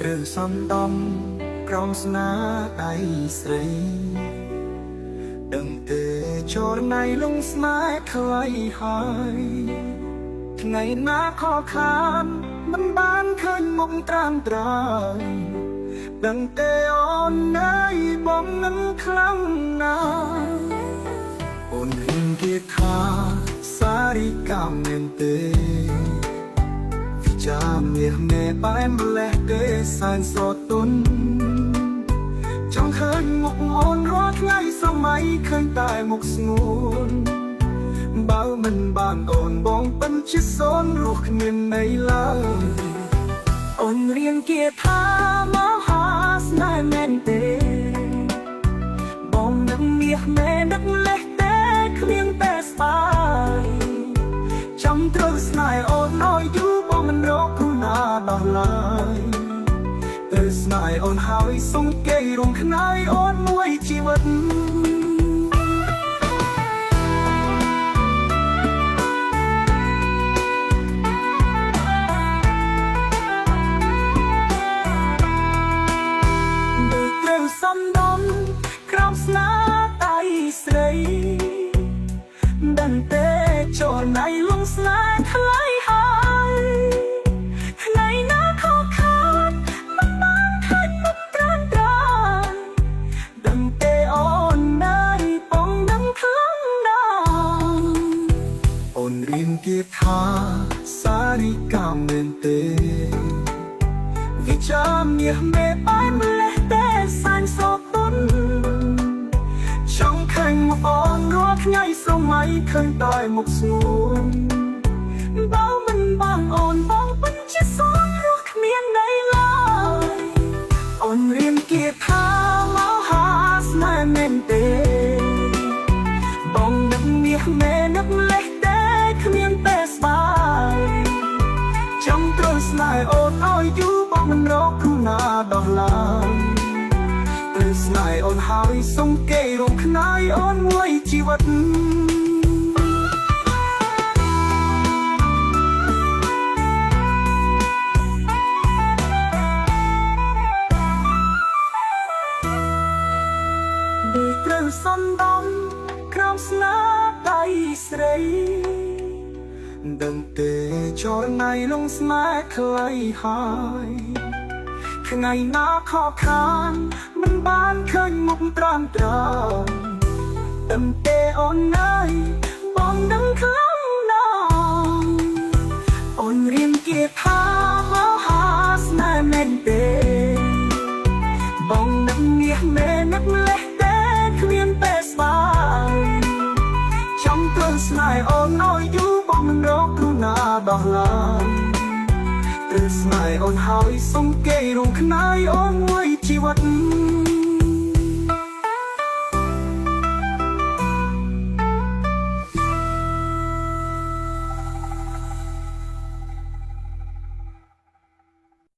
ត្រូវសំដំក្រំស្នាដៃស្រីដឹងទេចូលណៃលងស្នេហ៍ថ្លៃហើយថ្ងៃណាខកខានមិនបានឃើញមុខត្រាំត្រើយដឹងទេអូនណៃបងនឹងខ្លាំងណាស់អូនហ៊ានគិតថាសារីកម្មមែនទេចាំមាសមេបែមលេះទេសានសតទុនចង់ឃើញមុខអូនរាល់ថ្ងៃសម័យឃើញតែមុខស្ងួនបើមិនបានអូនបងពិនជាសូនរស់គ្មានន័យឡើយអូនរៀងគិតថាមហាស្នេហ៍មែនទេបងនឹងមាសមេដឹកលេះទេគ្មានតែស្បាយចាំត្រូវស្នេហ៍អូនឲ្យយូរបងមិនរកគូណាដោះឡើយត្រូវស្នេហ៍អូនហើយសង្កេយរំខ្នាយអូនមួយជីវិតសំដំក្រោមស្នាដៃស្រីដឹងទេចូលណៃលងស្នេហ៍ថ្លៃហើយថ្ងៃណាខកខានមិនបានឃើញមុខត្រាំត្រើយដឹងទេអូនណៃបងនឹងខ្លាំងណាស់អូនរៀនគិតថាសារីកម្មមែនទេវិចារមាសមេបែមលេះទេសាញ់សោកទុនចង់ឃើញមុខអូនរាល់ថ្ងៃសម័យឃើញតែមុខស្ងួនបើមិនបានអូនបងពិនជាសូនរស់គ្មានន័យឡើយអូនរៀនគិតថាមហាស្នេហ៍មែនទេបងនឹកមាសមេនឹកលេះទេគ្មានតែស្បាយចង់ត្រូវស្នេហ៍អូនឲ្យយូរបងមិនរកគូណាដោះឡើយត្រូវស្នេហ៍អូនហើយសង្កេយរំខ្នាយអូនមួយជីវិតដូចត្រូវសំដំក្រោមស្នាដៃស្រីដឹងទេចូលណៃលងស្នេហ៍ថ្លៃហើយថ្ងៃណាខកខានមិនបានឃើញមុខត្រាំត្រើយដឹងទេអូនណៃបងនឹងខ្លាំងណាស់អូនរៀនគិតថាមហាស្នេហ៍មែនទេបងនឹងមាសមេនឹកលេះទេគ្មានតែស្បាយចង់ត្រូវស្នេហ៍អូនឲ្យយូរបងមិនរកគូណាដោះឡើយត្រូវស្នេហ៍អូនហើយសង្កេយរំខ្នាយអូនមួយជីវិត